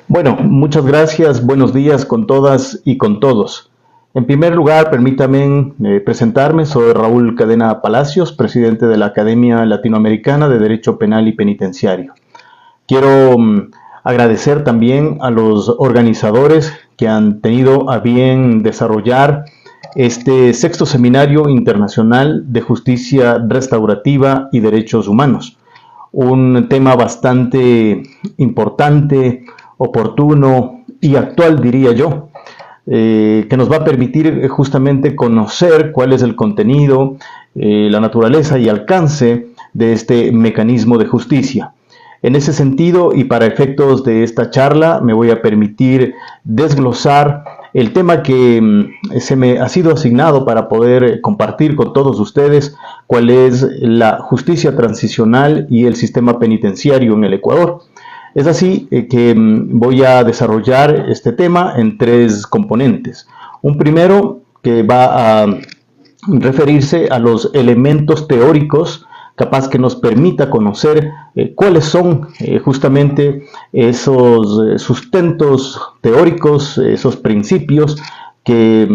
Bueno, muchas gracias, buenos días con todas y con todos. En primer lugar, permítanme presentarme, soy Raúl Cadena Palacios, presidente de la Academia Latinoamericana de Derecho Penal y Penitenciario. Quiero agradecer también a los organizadores que han tenido a bien desarrollar este sexto seminario internacional de justicia restaurativa y derechos humanos. Un tema bastante importante, oportuno y actual, diría yo, que nos va a permitir justamente conocer cuál es el contenido, la naturaleza y alcance de este mecanismo de justicia. En ese sentido, y para efectos de esta charla, me voy a permitir desglosar el tema que se me ha sido asignado para poder compartir con todos ustedes, cuál es la justicia transicional y el sistema penitenciario en el Ecuador. Es así que voy a desarrollar este tema en tres componentes. Un primero que va a referirse a los elementos teóricos capaz que nos permita conocer cuáles son justamente esos sustentos teóricos, esos principios que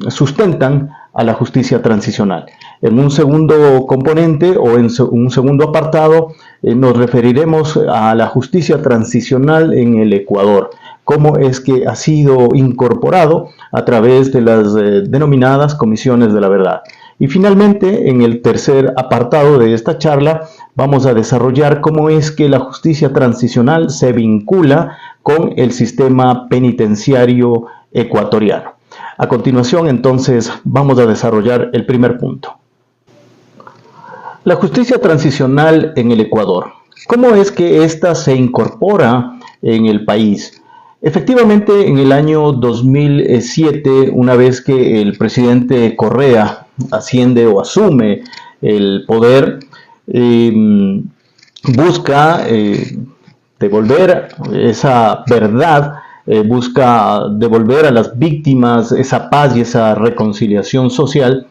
sustentan a la justicia transicional. En un segundo componente o en un segundo apartado nos referiremos a la justicia transicional en el Ecuador, cómo es que ha sido incorporado a través de las denominadas comisiones de la verdad. Y finalmente, en el tercer apartado de esta charla, vamos a desarrollar cómo es que la justicia transicional se vincula con el sistema penitenciario ecuatoriano. A continuación, entonces, vamos a desarrollar el primer punto. La justicia transicional en el Ecuador. ¿Cómo es que ésta se incorpora en el país? Efectivamente, en el año 2007, una vez que el presidente Correa asciende o asume el poder, busca devolver esa verdad, busca devolver a las víctimas esa paz y esa reconciliación social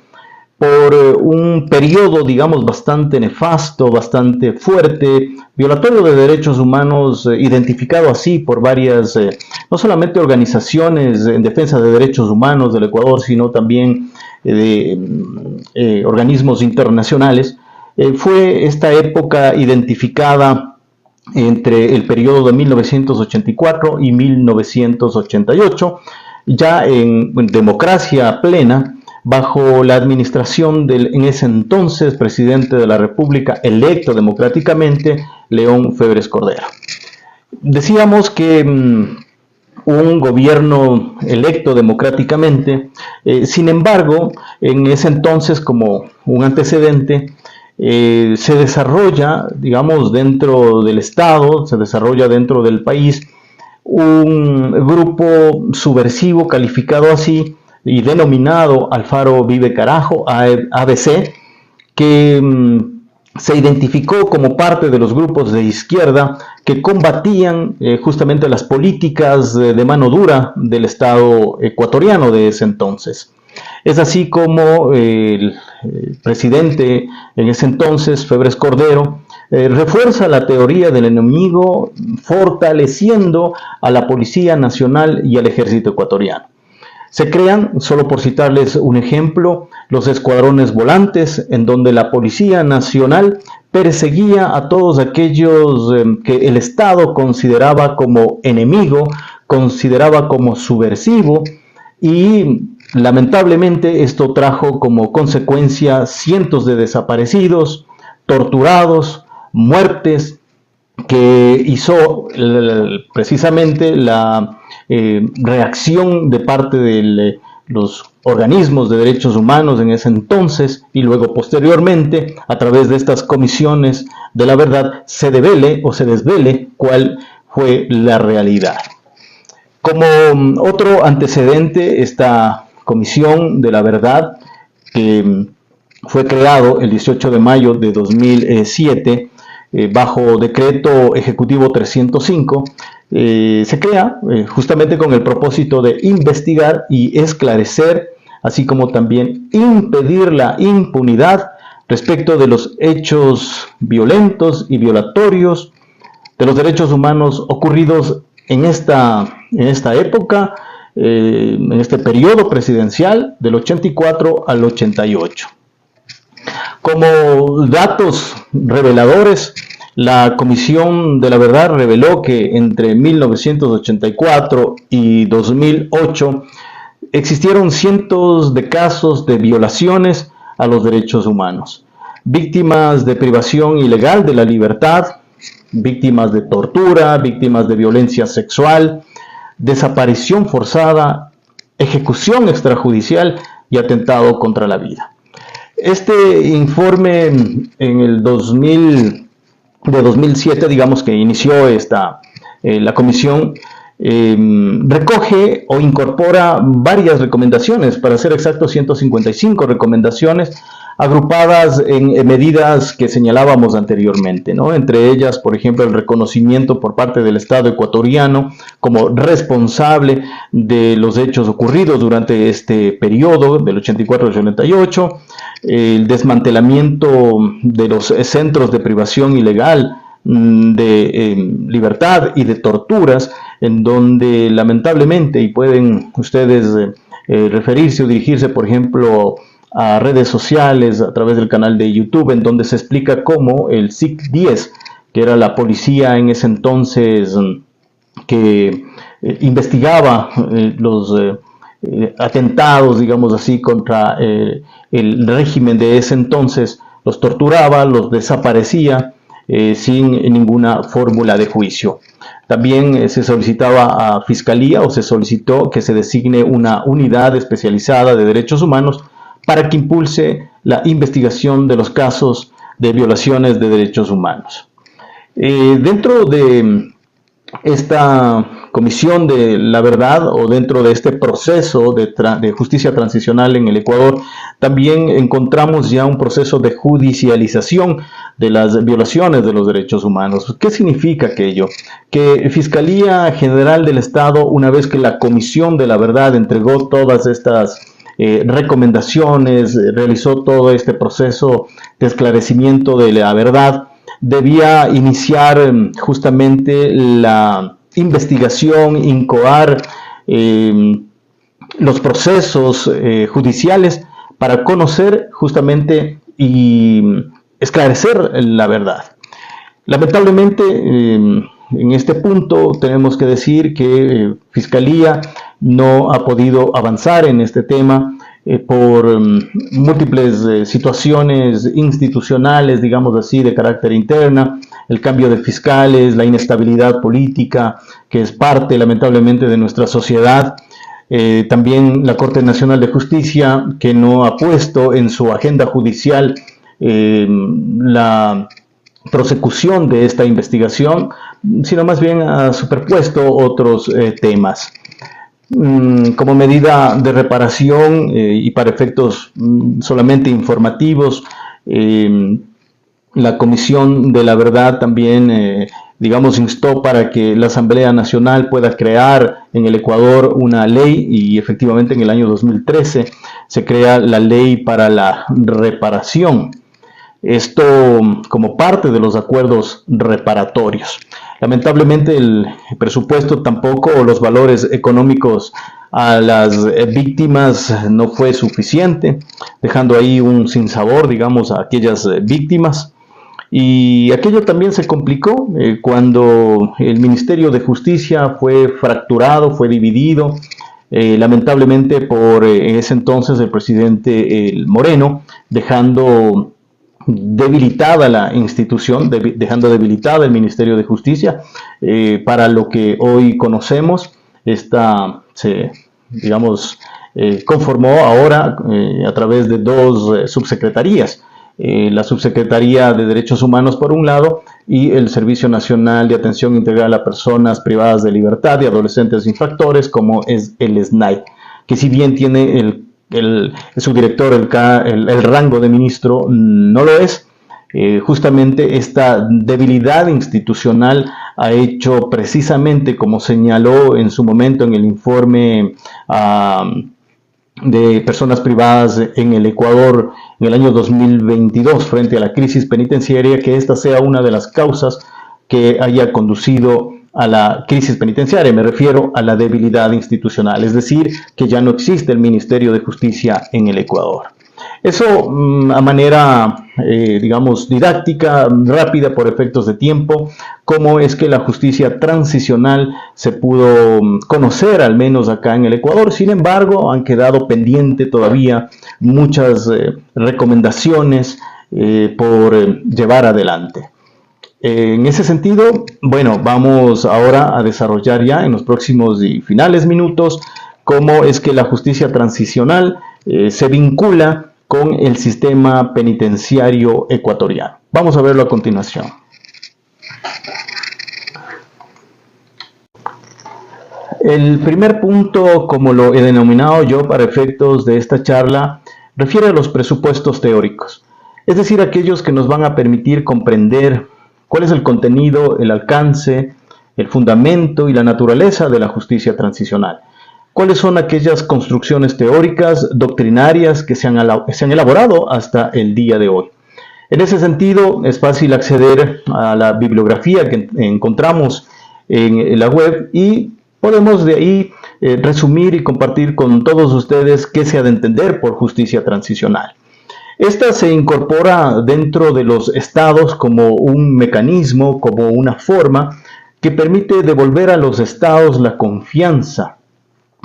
por un periodo, digamos, bastante nefasto, bastante fuerte, violatorio de derechos humanos, identificado así por varias, no solamente organizaciones en defensa de derechos humanos del Ecuador, sino también de organismos internacionales. Fue esta época identificada entre el periodo de 1984 y 1988, ya en democracia plena, bajo la administración del en ese entonces presidente de la República electo democráticamente, León Febres Cordero. Decíamos que un gobierno electo democráticamente, sin embargo, en ese entonces, como un antecedente, se desarrolla, digamos, dentro del Estado, se desarrolla dentro del país, un grupo subversivo calificado así, y denominado Alfaro Vive Carajo, ABC, que se identificó como parte de los grupos de izquierda que combatían justamente las políticas de mano dura del Estado ecuatoriano de ese entonces. Es así como el presidente en ese entonces, Febres Cordero, refuerza la teoría del enemigo, fortaleciendo a la Policía Nacional y al Ejército Ecuatoriano. Se crean, solo por citarles un ejemplo, los escuadrones volantes, en donde la Policía Nacional perseguía a todos aquellos que el Estado consideraba como enemigo, consideraba como subversivo, y lamentablemente esto trajo como consecuencia cientos de desaparecidos, torturados, muertes, que hizo precisamente la reacción de parte de los organismos de derechos humanos en ese entonces y luego posteriormente a través de estas comisiones de la verdad se devele o se desvele cuál fue la realidad. Como otro antecedente, esta comisión de la verdad que fue creado el 18 de mayo de 2007 bajo decreto ejecutivo 305, se crea justamente con el propósito de investigar y esclarecer así como también impedir la impunidad respecto de los hechos violentos y violatorios de los derechos humanos ocurridos en esta época, en este periodo presidencial del 84 al 88. Como datos reveladores, la Comisión de la Verdad reveló que entre 1984 y 2008 existieron cientos de casos de violaciones a los derechos humanos, víctimas de privación ilegal de la libertad, víctimas de tortura, víctimas de violencia sexual, desaparición forzada, ejecución extrajudicial y atentado contra la vida. Este informe en el 2007, digamos que inició la comisión, recoge o incorpora varias recomendaciones, para ser exacto 155 recomendaciones, agrupadas en medidas que señalábamos anteriormente, ¿no? Entre ellas, por ejemplo, el reconocimiento por parte del Estado ecuatoriano como responsable de los hechos ocurridos durante este periodo del 84 al 88, el desmantelamiento de los centros de privación ilegal de libertad y de torturas, en donde lamentablemente, y pueden ustedes referirse o dirigirse, por ejemplo, a redes sociales a través del canal de YouTube, en donde se explica cómo el SIC-10, que era la policía en ese entonces que investigaba los atentados, digamos así, contra el régimen de ese entonces, los torturaba, los desaparecía sin ninguna fórmula de juicio. También se solicitaba a Fiscalía, o se solicitó que se designe una unidad especializada de derechos humanos para que impulse la investigación de los casos de violaciones de derechos humanos. Dentro de esta Comisión de la Verdad, o dentro de este proceso de justicia transicional en el Ecuador, también encontramos ya un proceso de judicialización de las violaciones de los derechos humanos. ¿Qué significa aquello? Que Fiscalía General del Estado, una vez que la Comisión de la Verdad entregó todas estas recomendaciones, realizó todo este proceso de esclarecimiento de la verdad, debía iniciar justamente la investigación, incoar los procesos judiciales para conocer justamente y esclarecer la verdad. Lamentablemente, en este punto tenemos que decir que Fiscalía no ha podido avanzar en este tema por múltiples situaciones institucionales, digamos así, de carácter interna, el cambio de fiscales, la inestabilidad política, que es parte, lamentablemente, de nuestra sociedad. También la Corte Nacional de Justicia, que no ha puesto en su agenda judicial la prosecución de esta investigación, sino más bien ha superpuesto otros temas. Como medida de reparación y para efectos solamente informativos, la Comisión de la Verdad también, digamos, instó para que la Asamblea Nacional pueda crear en el Ecuador una ley, y efectivamente en el año 2013 se crea la Ley para la Reparación. Esto como parte de los acuerdos reparatorios. Lamentablemente el presupuesto tampoco, o los valores económicos a las víctimas, no fue suficiente, dejando ahí un sinsabor, digamos, a aquellas víctimas. Y aquello también se complicó cuando el Ministerio de Justicia fue fracturado, fue dividido, lamentablemente por en ese entonces el presidente Moreno, dejando debilitada la institución, dejando debilitada el Ministerio de Justicia. Para lo que hoy conocemos, digamos, conformó ahora a través de dos subsecretarías, la Subsecretaría de Derechos Humanos por un lado, y el Servicio Nacional de Atención Integral a Personas Privadas de Libertad y Adolescentes Infractores, como es el SNAI, que si bien tiene su director el rango de ministro, no lo es. Justamente esta debilidad institucional ha hecho, precisamente como señaló en su momento en el informe de personas privadas en el Ecuador en el año 2022 frente a la crisis penitenciaria, que esta sea una de las causas que haya conducido a la crisis penitenciaria. Me refiero a la debilidad institucional, es decir, que ya no existe el Ministerio de Justicia en el Ecuador. Eso a manera, digamos, didáctica, rápida por efectos de tiempo, cómo es que la justicia transicional se pudo conocer, al menos acá en el Ecuador. Sin embargo, han quedado pendientes todavía muchas recomendaciones por llevar adelante. En ese sentido, bueno, vamos ahora a desarrollar ya en los próximos y finales minutos cómo es que la justicia transicional se vincula con el sistema penitenciario ecuatoriano. Vamos a verlo a continuación. El primer punto, como lo he denominado yo para efectos de esta charla, refiere a los presupuestos teóricos, es decir, aquellos que nos van a permitir comprender cuál es el contenido, el alcance, el fundamento y la naturaleza de la justicia transicional. ¿Cuáles son aquellas construcciones teóricas, doctrinarias que se han elaborado hasta el día de hoy? En ese sentido, es fácil acceder a la bibliografía que encontramos en la web y podemos de ahí resumir y compartir con todos ustedes qué se ha de entender por justicia transicional. Esta se incorpora dentro de los estados como un mecanismo, como una forma que permite devolver a los estados la confianza,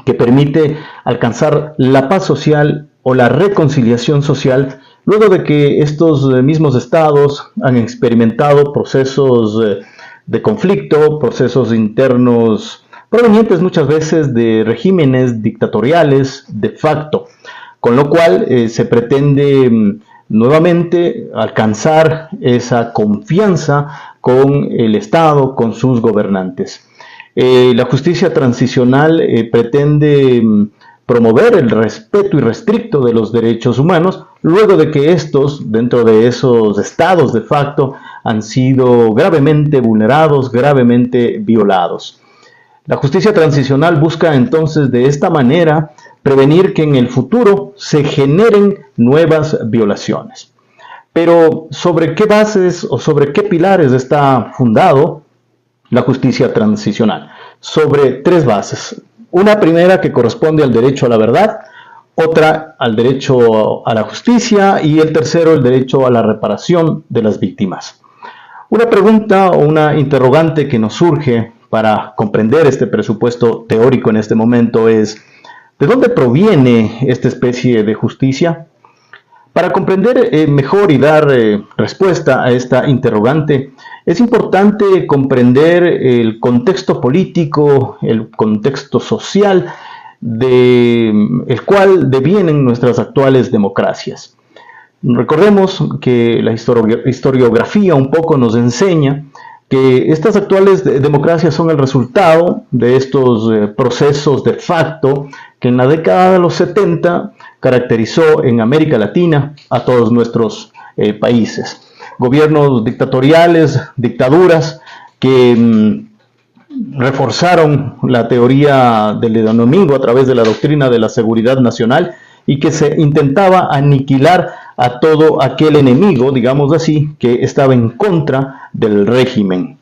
que permite alcanzar la paz social o la reconciliación social luego de que estos mismos estados han experimentado procesos de conflicto, procesos internos provenientes muchas veces de regímenes dictatoriales de facto, con lo cual se pretende nuevamente alcanzar esa confianza con el Estado, con sus gobernantes. La justicia transicional pretende promover el respeto irrestricto de los derechos humanos, luego de que estos, dentro de esos estados de facto, han sido gravemente vulnerados, gravemente violados. La justicia transicional busca entonces de esta manera prevenir que en el futuro se generen nuevas violaciones. Pero ¿sobre qué bases o sobre qué pilares está fundado la justicia transicional? Sobre tres bases. Una primera que corresponde al derecho a la verdad, otra al derecho a la justicia y el tercero el derecho a la reparación de las víctimas. Una pregunta o una interrogante que nos surge para comprender este presupuesto teórico en este momento es: ¿de dónde proviene esta especie de justicia? Para comprender mejor y dar respuesta a esta interrogante, es importante comprender el contexto político, el contexto social del cual devienen nuestras actuales democracias. Recordemos que la historiografía un poco nos enseña que estas actuales democracias son el resultado de estos procesos de facto que en la década de los 70 caracterizó en América Latina a todos nuestros países. Gobiernos dictatoriales, dictaduras que reforzaron la teoría del enemigo a través de la doctrina de la seguridad nacional y que se intentaba aniquilar a todo aquel enemigo, digamos así, que estaba en contra del régimen.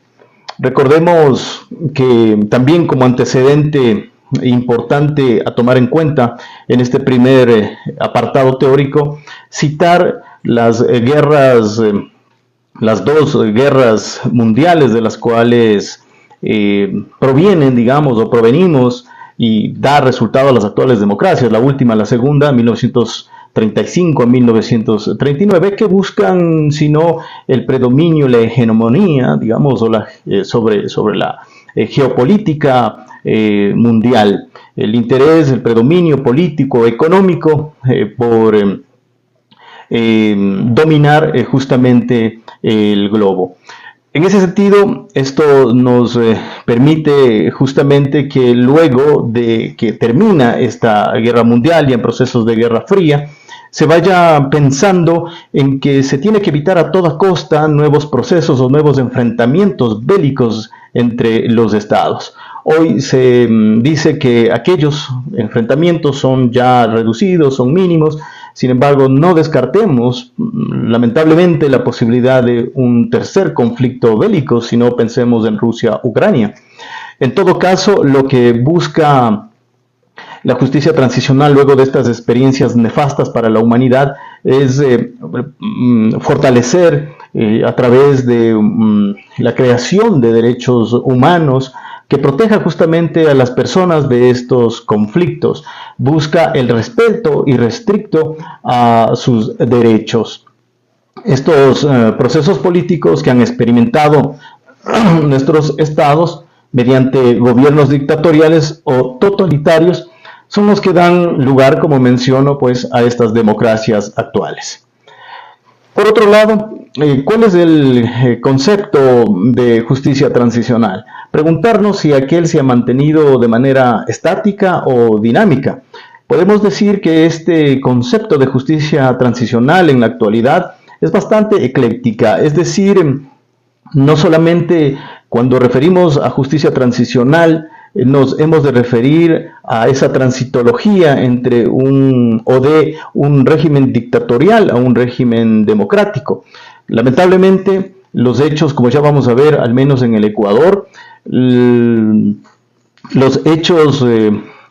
Recordemos que también como antecedente importante a tomar en cuenta en este primer apartado teórico, citar las dos guerras mundiales de las cuales provienen, digamos, o provenimos y da resultado a las actuales democracias. La última, la segunda, 1935 a 1939, que buscan, sino el predominio, la hegemonía, digamos, o sobre la geopolítica mundial, el interés, el predominio político, económico por dominar justamente el globo. En ese sentido, esto nos permite justamente que luego de que termina esta guerra mundial y en procesos de guerra fría, se vaya pensando en que se tiene que evitar a toda costa nuevos procesos o nuevos enfrentamientos bélicos entre los estados. Hoy se dice que aquellos enfrentamientos son ya reducidos, son mínimos. Sin embargo, no descartemos lamentablemente la posibilidad de un tercer conflicto bélico si no pensemos en Rusia-Ucrania. En todo caso, lo que busca la justicia transicional luego de estas experiencias nefastas para la humanidad es fortalecer a través de la creación de derechos humanos que proteja justamente a las personas de estos conflictos. Busca el respeto irrestricto a sus derechos. Estos procesos políticos que han experimentado nuestros estados mediante gobiernos dictatoriales o totalitarios son los que dan lugar, como menciono, pues, a estas democracias actuales. Por otro lado, ¿cuál es el concepto de justicia transicional? Preguntarnos si aquel se ha mantenido de manera estática o dinámica. Podemos decir que este concepto de justicia transicional en la actualidad es bastante ecléctica, es decir, no solamente cuando referimos a justicia transicional nos hemos de referir a esa transitología entre un régimen dictatorial a un régimen democrático. Lamentablemente, los hechos, como ya vamos a ver, al menos en el Ecuador, los hechos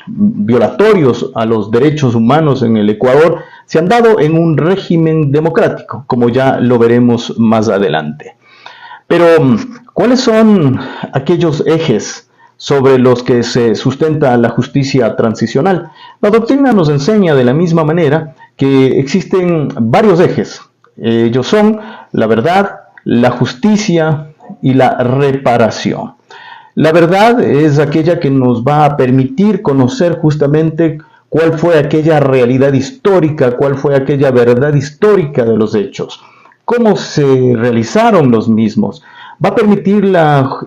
violatorios a los derechos humanos en el Ecuador se han dado en un régimen democrático, como ya lo veremos más adelante. Pero, ¿cuáles son aquellos ejes sobre los que se sustenta la justicia transicional? La doctrina nos enseña de la misma manera que existen varios ejes. Ellos son la verdad, la justicia y la reparación. La verdad es aquella que nos va a permitir conocer justamente cuál fue aquella realidad histórica, cuál fue aquella verdad histórica de los hechos, cómo se realizaron los mismos. Va a permitir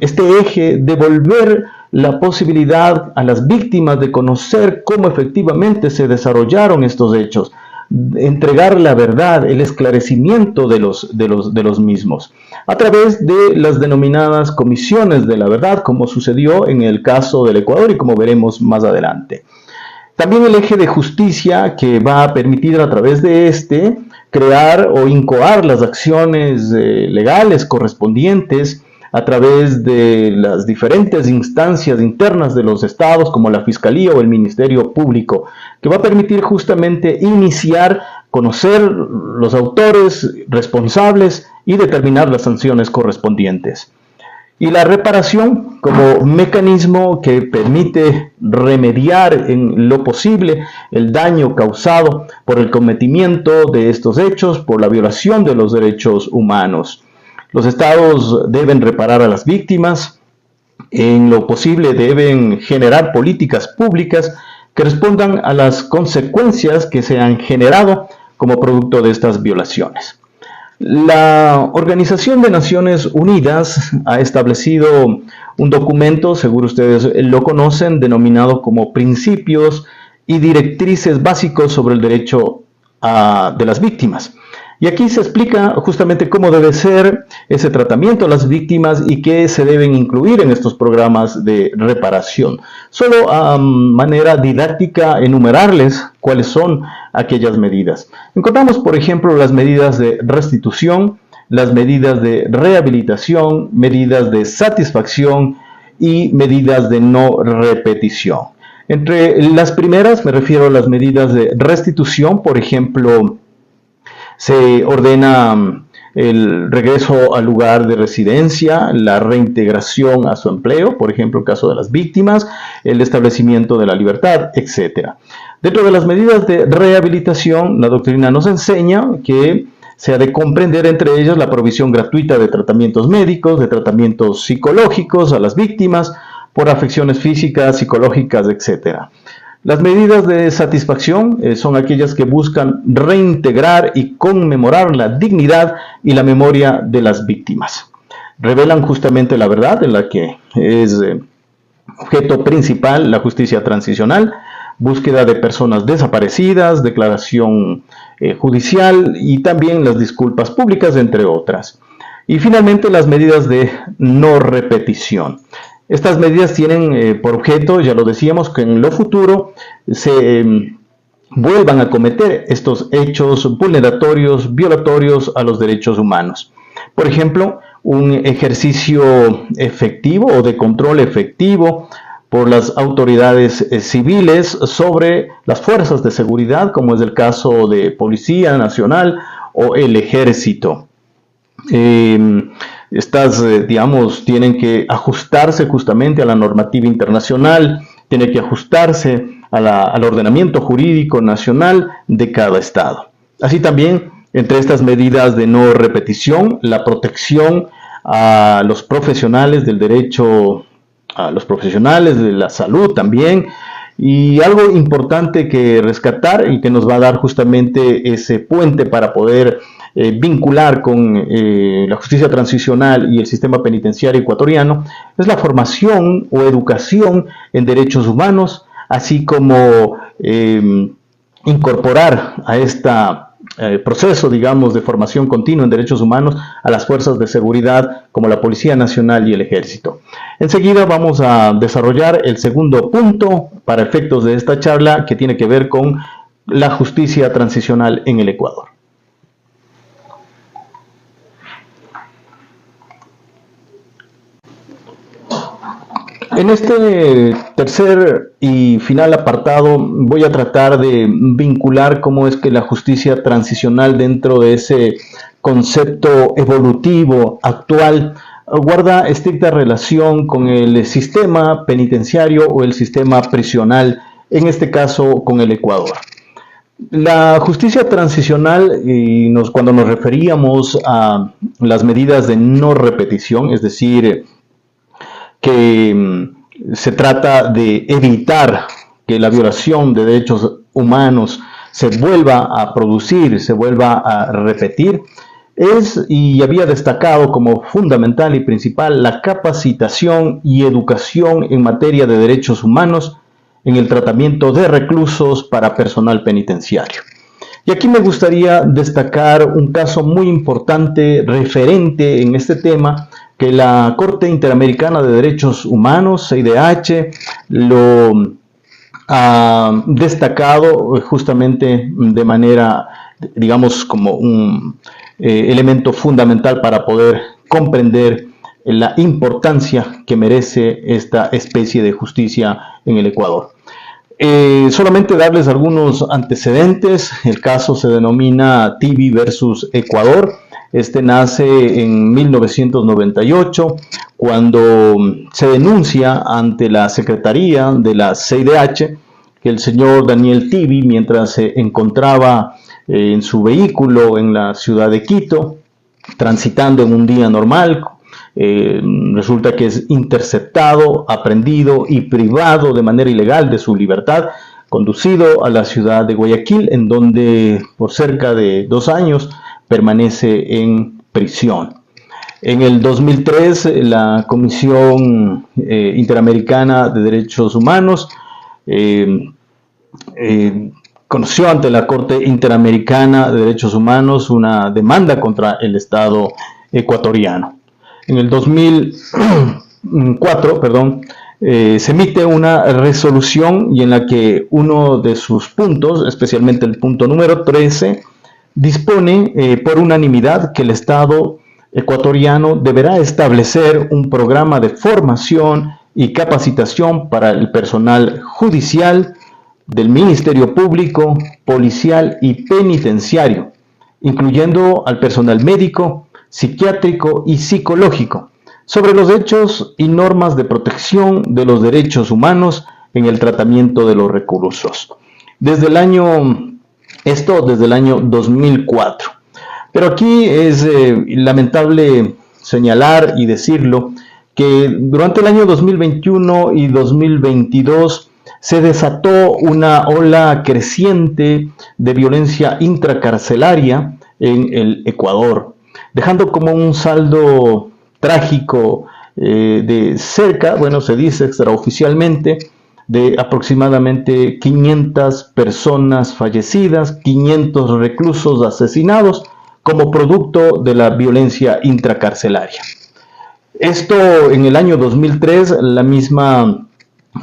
este eje devolver la posibilidad a las víctimas de conocer cómo efectivamente se desarrollaron estos hechos, entregar la verdad, el esclarecimiento de los mismos, a través de las denominadas comisiones de la verdad, como sucedió en el caso del Ecuador y como veremos más adelante. También el eje de justicia, que va a permitir a través de este crear o incoar las acciones legales correspondientes a través de las diferentes instancias internas de los estados, como la Fiscalía o el Ministerio Público, que va a permitir justamente iniciar, conocer los autores responsables y determinar las sanciones correspondientes. Y la reparación como mecanismo que permite remediar en lo posible el daño causado por el cometimiento de estos hechos, por la violación de los derechos humanos. Los estados deben reparar a las víctimas, en lo posible deben generar políticas públicas que respondan a las consecuencias que se han generado como producto de estas violaciones. La Organización de Naciones Unidas ha establecido un documento, seguro ustedes lo conocen, denominado como Principios y Directrices Básicos sobre el Derecho de las Víctimas. Y aquí se explica justamente cómo debe ser ese tratamiento a las víctimas y qué se deben incluir en estos programas de reparación. Solo a manera didáctica enumerarles cuáles son aquellas medidas. Encontramos, por ejemplo, las medidas de restitución, las medidas de rehabilitación, medidas de satisfacción y medidas de no repetición. Entre las primeras me refiero a las medidas de restitución. Por ejemplo, se ordena el regreso al lugar de residencia, la reintegración a su empleo, por ejemplo, en caso de las víctimas, el establecimiento de la libertad, etc. Dentro de las medidas de rehabilitación, la doctrina nos enseña que se ha de comprender entre ellas la provisión gratuita de tratamientos médicos, de tratamientos psicológicos a las víctimas por afecciones físicas, psicológicas, etc. Las medidas de satisfacción son aquellas que buscan reintegrar y conmemorar la dignidad y la memoria de las víctimas. Revelan justamente la verdad en la que es objeto principal la justicia transicional, búsqueda de personas desaparecidas, declaración judicial y también las disculpas públicas, entre otras. Y finalmente las medidas de no repetición. Estas medidas tienen por objeto, ya lo decíamos, que en lo futuro se vuelvan a cometer estos hechos vulneratorios, violatorios a los derechos humanos. Por ejemplo, un ejercicio efectivo o de control efectivo por las autoridades civiles sobre las fuerzas de seguridad, como es el caso de Policía Nacional o el Ejército. Digamos, tienen que ajustarse justamente a la normativa internacional, tienen que ajustarse al ordenamiento jurídico nacional de cada estado. Así también, entre estas medidas de no repetición, la protección a los profesionales del derecho, a los profesionales de la salud también, y algo importante que rescatar y que nos va a dar justamente ese puente para poder vincular con la justicia transicional y el sistema penitenciario ecuatoriano, es la formación o educación en derechos humanos, así como incorporar a este proceso, digamos, de formación continua en derechos humanos a las fuerzas de seguridad como la Policía Nacional y el Ejército. Enseguida vamos a desarrollar el segundo punto para efectos de esta charla, que tiene que ver con la justicia transicional en el Ecuador. En este tercer y final apartado voy a tratar de vincular cómo es que la justicia transicional, dentro de ese concepto evolutivo actual, guarda estricta relación con el sistema penitenciario o el sistema prisional, en este caso con el Ecuador. La justicia transicional, cuando nos referíamos a las medidas de no repetición, es decir, que se trata de evitar que la violación de derechos humanos se vuelva a producir, se vuelva a repetir, y había destacado como fundamental y principal la capacitación y educación en materia de derechos humanos en el tratamiento de reclusos para personal penitenciario. Y aquí me gustaría destacar un caso muy importante referente en este tema, que la Corte Interamericana de Derechos Humanos, CIDH, lo ha destacado justamente de manera, digamos, como un elemento fundamental para poder comprender la importancia que merece esta especie de justicia en el Ecuador. Solamente darles algunos antecedentes. El caso se denomina Tibi versus Ecuador. Este nace en 1998, cuando se denuncia ante la Secretaría de la CIDH que el señor Daniel Tibi, mientras se encontraba en su vehículo en la ciudad de Quito, transitando en un día normal, resulta que es interceptado, aprehendido y privado de manera ilegal de su libertad, conducido a la ciudad de Guayaquil, en donde por cerca de 2 años permanece en prisión. En el 2003, la Comisión Interamericana de Derechos Humanos conoció ante la Corte Interamericana de Derechos Humanos una demanda contra el Estado ecuatoriano. En el 2004, se emite una resolución, y en la que uno de sus puntos, especialmente el punto número 13, dispone por unanimidad que el Estado ecuatoriano deberá establecer un programa de formación y capacitación para el personal judicial, del Ministerio Público, policial y penitenciario, incluyendo al personal médico, psiquiátrico y psicológico, sobre los hechos y normas de protección de los derechos humanos en el tratamiento de los reclusos. Desde el año 2004. Pero aquí es lamentable señalar y decirlo que durante el año 2021 y 2022 se desató una ola creciente de violencia intracarcelaria en el Ecuador, dejando como un saldo trágico de cerca, se dice extraoficialmente, de aproximadamente 500 personas fallecidas, 500 reclusos asesinados como producto de la violencia intracarcelaria. Esto en el año 2003, la misma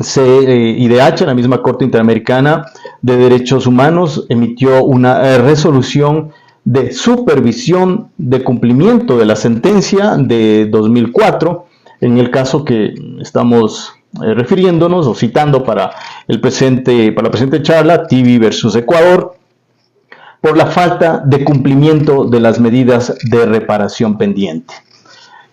CIDH, la misma Corte Interamericana de Derechos Humanos, emitió una resolución de supervisión de cumplimiento de la sentencia de 2004, en el caso que estamos refiriéndonos o citando para la presente charla, Tibi versus Ecuador, por la falta de cumplimiento de las medidas de reparación pendiente.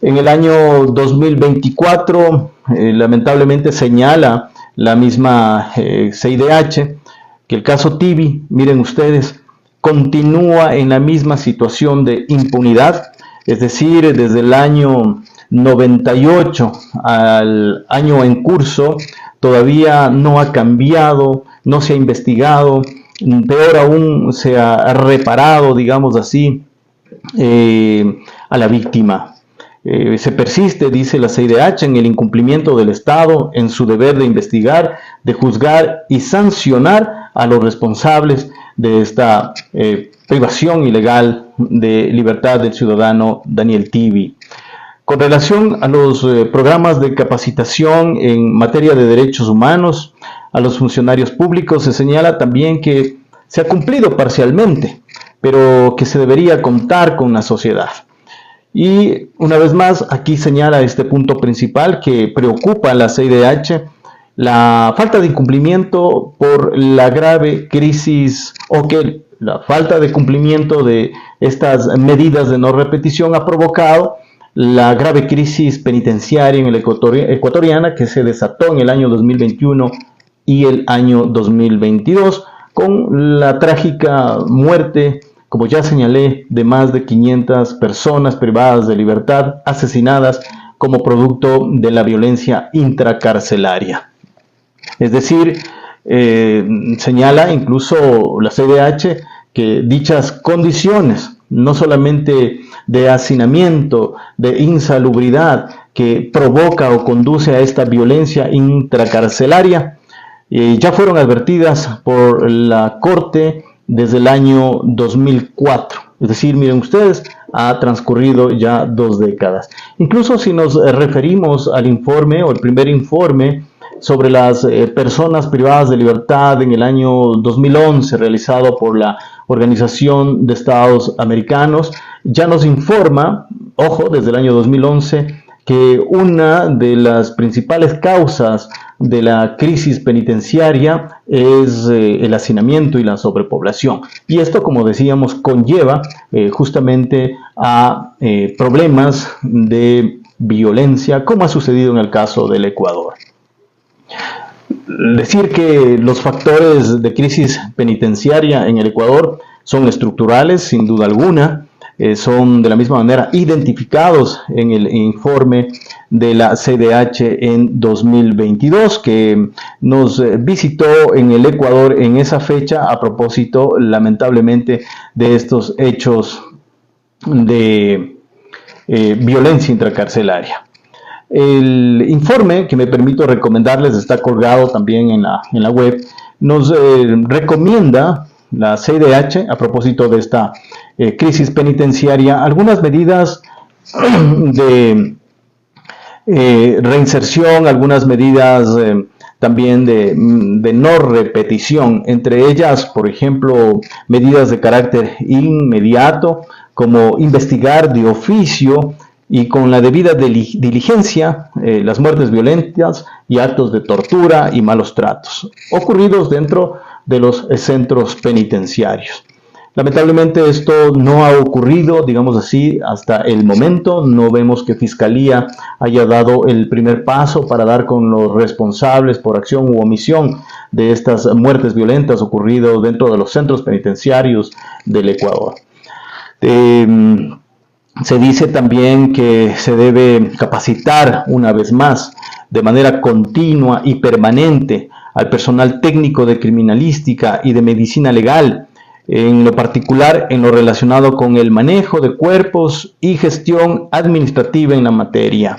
En el año 2024, lamentablemente señala la misma CIDH que el caso Tibi, miren ustedes, continúa en la misma situación de impunidad, es decir, desde el año 98 al año en curso, todavía no ha cambiado, no se ha investigado, peor aún se ha reparado, digamos así, a la víctima. Se persiste, dice la CIDH, en el incumplimiento del Estado en su deber de investigar, de juzgar y sancionar a los responsables de esta privación ilegal de libertad del ciudadano Daniel Tibi. Con relación a los programas de capacitación en materia de derechos humanos a los funcionarios públicos, se señala también que se ha cumplido parcialmente, pero que se debería contar con la sociedad. Y una vez más, aquí señala este punto principal que preocupa a la CIDH, la falta de incumplimiento por la grave crisis, o que la falta de cumplimiento de estas medidas de no repetición ha provocado la grave crisis penitenciaria en el ecuatoriana que se desató en el año 2021 y el año 2022, con la trágica muerte, como ya señalé, de más de 500 personas privadas de libertad, asesinadas como producto de la violencia intracarcelaria. Es decir, señala incluso la CIDH que dichas condiciones, no solamente de hacinamiento, de insalubridad, que provoca o conduce a esta violencia intracarcelaria, ya fueron advertidas por la Corte desde el año 2004. Es decir, miren ustedes, ha transcurrido ya 2 décadas. Incluso si nos referimos al informe o el primer informe sobre las personas privadas de libertad en el año 2011, realizado por la Organización de Estados Americanos, ya nos informa, ojo, desde el año 2011, que una de las principales causas de la crisis penitenciaria es el hacinamiento y la sobrepoblación. Y esto, como decíamos, conlleva justamente a problemas de violencia, como ha sucedido en el caso del Ecuador. Decir que los factores de crisis penitenciaria en el Ecuador son estructurales, sin duda alguna, son de la misma manera identificados en el informe de la CIDH en 2022, que nos visitó en el Ecuador en esa fecha a propósito, lamentablemente, de estos hechos de violencia intracarcelaria. El informe que me permito recomendarles, está colgado también en la web, nos recomienda la CIDH a propósito de esta crisis penitenciaria algunas medidas de reinserción, algunas medidas también de no repetición, entre ellas, por ejemplo, medidas de carácter inmediato, como investigar de oficio y con la debida diligencia las muertes violentas y actos de tortura y malos tratos ocurridos dentro de los centros penitenciarios. Lamentablemente esto no ha ocurrido, digamos así, hasta el momento. No vemos que Fiscalía haya dado el primer paso para dar con los responsables por acción u omisión de estas muertes violentas ocurridas dentro de los centros penitenciarios del Ecuador. Se dice también que se debe capacitar una vez más de manera continua y permanente al personal técnico de criminalística y de medicina legal, en lo particular en lo relacionado con el manejo de cuerpos y gestión administrativa en la materia.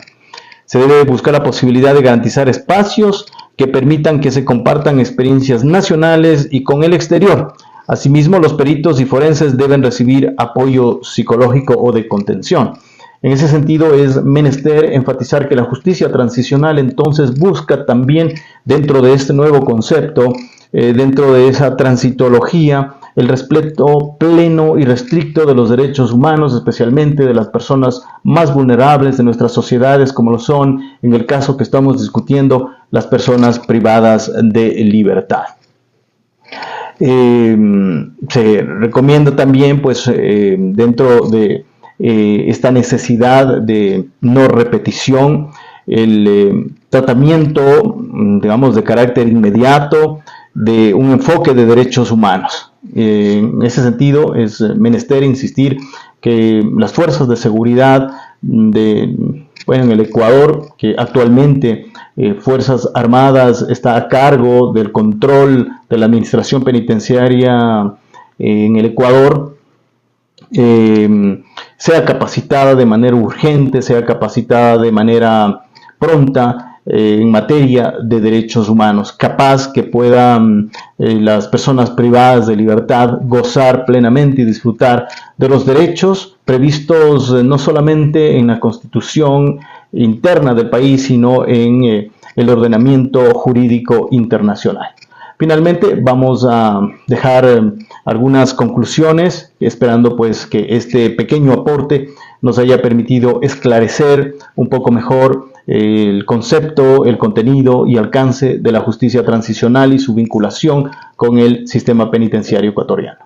Se debe buscar la posibilidad de garantizar espacios que permitan que se compartan experiencias nacionales y con el exterior. Asimismo, los peritos y forenses deben recibir apoyo psicológico o de contención. En ese sentido es menester enfatizar que la justicia transicional entonces busca también, dentro de este nuevo concepto, dentro de esa transitología, el respeto pleno y restricto de los derechos humanos, especialmente de las personas más vulnerables de nuestras sociedades, como lo son, en el caso que estamos discutiendo, las personas privadas de libertad. Se recomienda también, pues, dentro de esta necesidad de no repetición, el tratamiento, digamos, de carácter inmediato, de un enfoque de derechos humanos. En ese sentido es menester insistir que las fuerzas de seguridad en el Ecuador, que actualmente Fuerzas Armadas está a cargo del control de la administración penitenciaria en el Ecuador, sea capacitada de manera urgente, sea capacitada de manera pronta en materia de derechos humanos, capaz que puedan las personas privadas de libertad gozar plenamente y disfrutar de los derechos previstos no solamente en la Constitución interna del país, sino en el ordenamiento jurídico internacional. Finalmente, vamos a dejar algunas conclusiones, esperando pues que este pequeño aporte nos haya permitido esclarecer un poco mejor el concepto, el contenido y alcance de la justicia transicional y su vinculación con el sistema penitenciario ecuatoriano.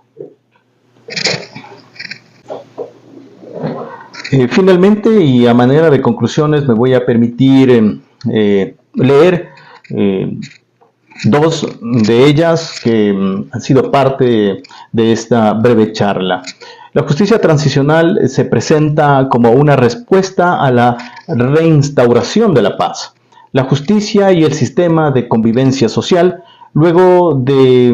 Finalmente, y a manera de conclusiones, me voy a permitir leer dos de ellas que han sido parte de esta breve charla. La justicia transicional se presenta como una respuesta a la reinstauración de la paz, la justicia y el sistema de convivencia social luego de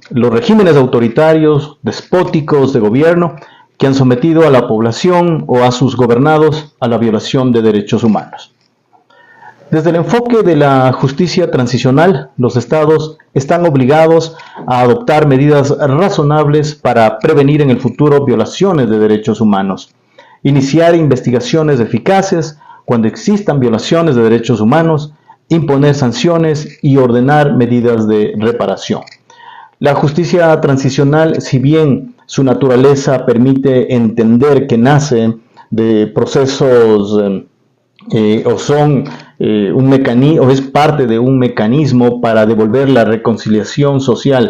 los regímenes autoritarios, despóticos de gobierno que han sometido a la población o a sus gobernados a la violación de derechos humanos. Desde el enfoque de la justicia transicional, los estados están obligados a adoptar medidas razonables para prevenir en el futuro violaciones de derechos humanos, iniciar investigaciones eficaces cuando existan violaciones de derechos humanos, imponer sanciones y ordenar medidas de reparación. La justicia transicional, si bien su naturaleza permite entender que nace de procesos o son un mecanismo, o es parte de un mecanismo para devolver la reconciliación social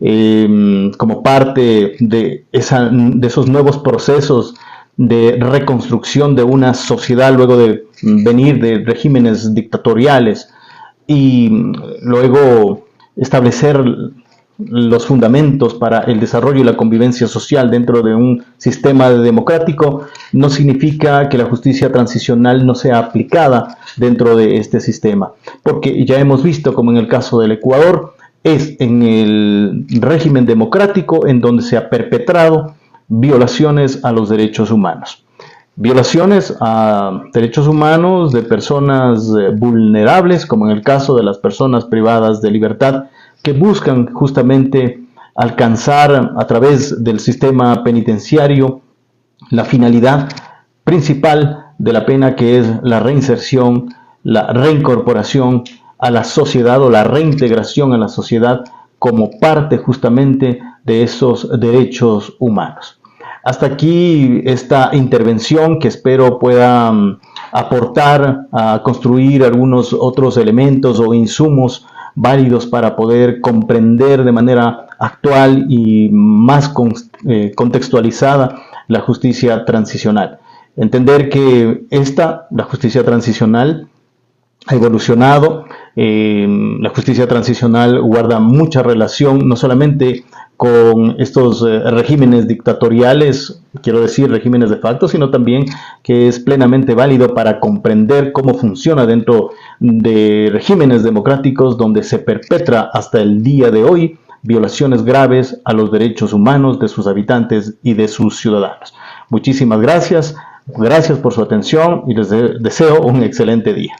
como parte de esos nuevos procesos de reconstrucción de una sociedad luego de venir de regímenes dictatoriales y luego establecer los fundamentos para el desarrollo y la convivencia social dentro de un sistema democrático, no significa que la justicia transicional no sea aplicada dentro de este sistema, porque ya hemos visto, como en el caso del Ecuador, es en el régimen democrático en donde se ha perpetrado violaciones a los derechos humanos. Violaciones a derechos humanos de personas vulnerables, como en el caso de las personas privadas de libertad, que buscan justamente alcanzar a través del sistema penitenciario la finalidad principal de la pena, que es la reinserción, la reincorporación a la sociedad o la reintegración a la sociedad como parte justamente de esos derechos humanos. Hasta aquí esta intervención, que espero pueda aportar a construir algunos otros elementos o insumos válidos para poder comprender de manera actual y más contextualizada la justicia transicional. Entender que la justicia transicional ha evolucionado. La justicia transicional guarda mucha relación no solamente con estos regímenes dictatoriales, quiero decir regímenes de facto, sino también que es plenamente válido para comprender cómo funciona dentro de regímenes democráticos donde se perpetra hasta el día de hoy violaciones graves a los derechos humanos de sus habitantes y de sus ciudadanos. Muchísimas gracias por su atención y les deseo un excelente día.